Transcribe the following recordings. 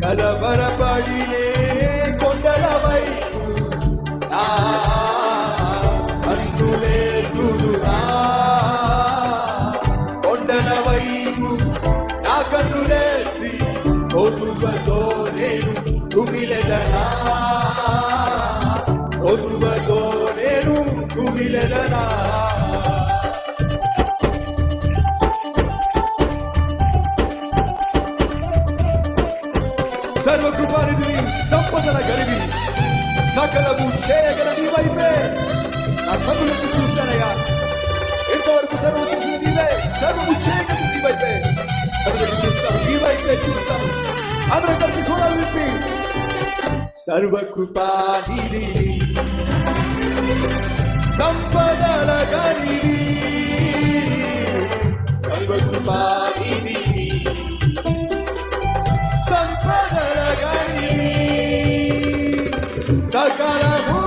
కలవరపడినే కొండల వైపు నా కన్నులే చూడునా, కొండల వైపు నా కన్నులేసి కొలువతో నేను కుమిలెదనా, కొలువతో నేను కుమిలెదనా. సర్వకృపానిధిని సంపదల గరివి సకలము చేయగల నీ వైపే నా కన్నులకు చూస్తానయ్యా. ఎంతవరకు సర్వం చేసిన నీవే, సర్వము చేయగల నీ వైపే కన్నులకు చూస్తాను, నీ వైపే చూస్తాను. అందరం కలిసి చూడాలి విప్పి. సర్వకృపానిధి సంపదల గరివి, సర్వకృపానిధి సంపదల గరివి, సకలము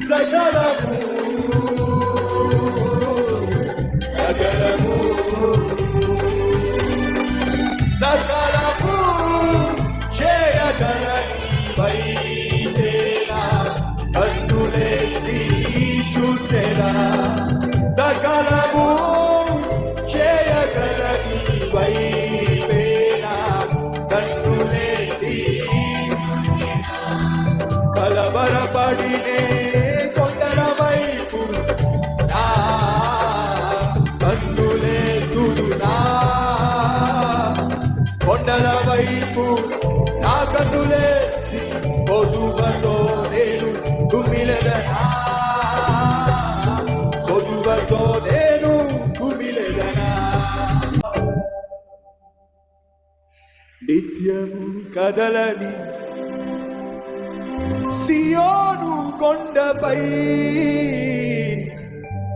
సకలము సకలము సకలము చేయగలని వైదేనా కన్నులెత్తి చూసేనా, సకలము చేయగలని వైదేనా కన్నులెత్తి చూసేనా. కలవరపడినే కొండల వైపు నా కన్నులే చూడునా, కొండల వైపు నా కన్నులే కొదువతో నేను కుమిలెదనా, కొదువతో నేను కుమిలెదనా. నిత్యము కదలని సియోను కొండపై,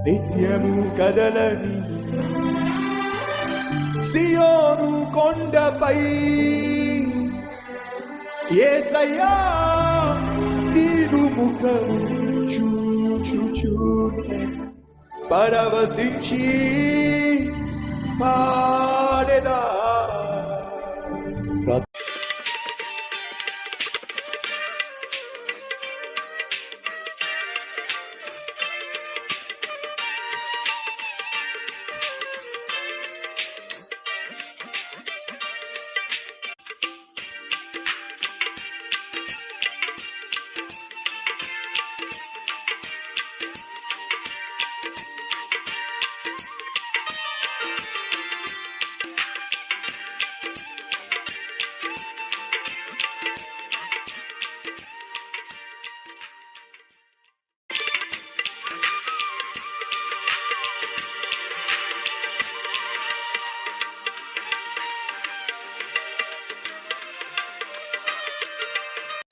నిత్యము కదలని సియోను కొండపై యేసయ్యా నీదు ముఖము చూచుచూనే పరవశించి పాడెదా.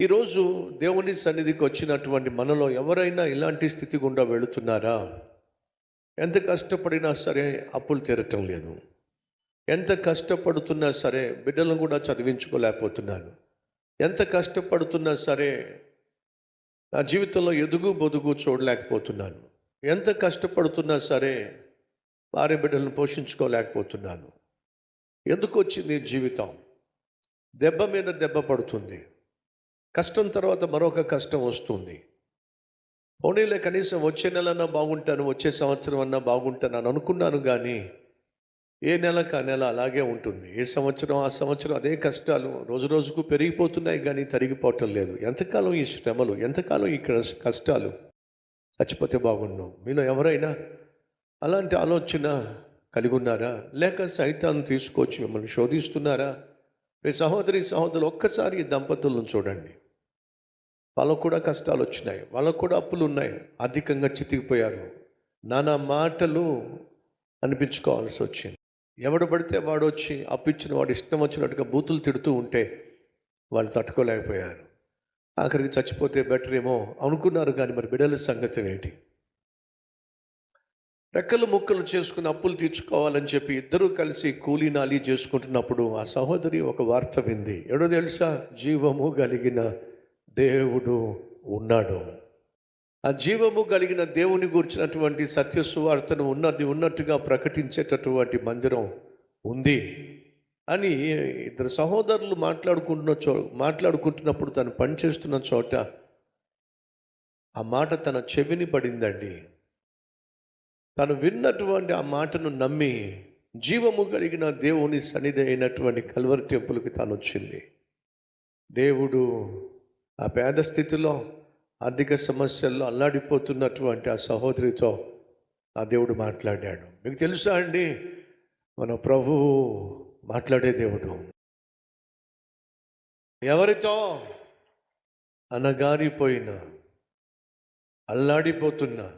ఈరోజు దేవుని సన్నిధికి వచ్చినటువంటి మనలో ఎవరైనా ఇలాంటి స్థితి గుండా వెళుతున్నారా? ఎంత కష్టపడినా సరే అప్పులు తీరటం లేదు, ఎంత కష్టపడుతున్నా సరే బిడ్డలను కూడా చదివించుకోలేకపోతున్నాను, ఎంత కష్టపడుతున్నా సరే నా జీవితంలో ఎదుగు బొదుగు చూడలేకపోతున్నాను, ఎంత కష్టపడుతున్నా సరే భార్య బిడ్డలను పోషించుకోలేకపోతున్నాను. ఎందుకు వచ్చింది జీవితం? దెబ్బ మీద దెబ్బ పడుతుంది, కష్టం తర్వాత మరొక కష్టం వస్తుంది. పోనీలే కనీసం వచ్చే నెలన్నా బాగుంటాను, వచ్చే సంవత్సరం అన్నా బాగుంటాను అని అనుకున్నాను, కానీ ఏ నెలకు ఆ నెల అలాగే ఉంటుంది. ఏ సంవత్సరం ఆ సంవత్సరం అదే కష్టాలు రోజు రోజుకు పెరిగిపోతున్నాయి, కానీ తరిగిపోవటం లేదు. ఎంతకాలం ఈ శ్రమలు, ఎంతకాలం ఈ కష్టాలు? చచ్చిపోతే బాగుండు. మీలో ఎవరైనా అలాంటి ఆలోచన కలిగి ఉన్నారా? లేక సైతాన్ని తీసుకొచ్చి మిమ్మల్ని శోధిస్తున్నారా? మీ సహోదరి సహోదరులు ఒక్కసారి ఈ దంపతులను చూడండి. వాళ్ళకు కూడా కష్టాలు వచ్చినాయి, వాళ్ళకు కూడా అప్పులు ఉన్నాయి, అధికంగా చితికిపోయారు, నానా మాటలు అనిపించుకోవాల్సి వచ్చింది. ఎవడు పడితే వాడు వచ్చి అప్పిచ్చిన వాడు ఇష్టం వచ్చినట్టుగా బూతులు తిడుతూ ఉంటే వాళ్ళు తట్టుకోలేకపోయారు. ఆఖరికి చచ్చిపోతే బెటర్ ఏమో అనుకున్నారు, కానీ మరి బిడ్డల సంగతి ఏంటి? రెక్కలు ముక్కలు చేసుకుని అప్పులు తీర్చుకోవాలని చెప్పి ఇద్దరూ కలిసి కూలీ నాలి చేసుకుంటున్నప్పుడు ఆ సహోదరి ఒక వార్త వింది. ఎడో తెలుసా? జీవము కలిగిన దేవుడు ఉన్నాడు. ఆ జీవము కలిగిన దేవుని గురించినటువంటి సత్య సువార్తను ఉన్నది ఉన్నట్టుగా ప్రకటించేటటువంటి మందిరం ఉంది. అని ఇద్దరు సహోదరులు మాట్లాడుకుంటున్నప్పుడు తను పనిచేస్తున్న చోట ఆ మాట తన చెవిని పడిందండి. తను విన్నటువంటి ఆ మాటను నమ్మి జీవము కలిగిన దేవుని సన్నిధి అయినటువంటి కల్వరి టెంపుల్కి తాను వచ్చింది. దేవుడు ఆ పేద స్థితిలో ఆర్థిక సమస్యల్లో అల్లాడిపోతున్నటువంటి ఆ సహోదరితో ఆ దేవుడు మాట్లాడాడు. మీకు తెలుసా అండి, మన ప్రభువు మాట్లాడే దేవుడు. ఎవరితో? అనగారిపోయిన, అల్లాడిపోతున్న,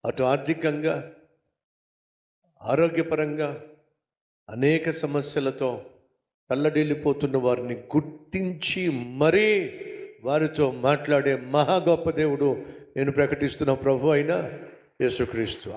అటు ఆర్థికంగా, ఆరోగ్యపరంగా అనేక సమస్యలతో తల్లడిల్లిపోతున్న వారిని గుర్తించి మరీ వారితో మాట్లాడే మహా గొప్ప దేవుడు నేను ప్రకటిస్తున్న ప్రభు అయిన యేసుక్రీస్తు.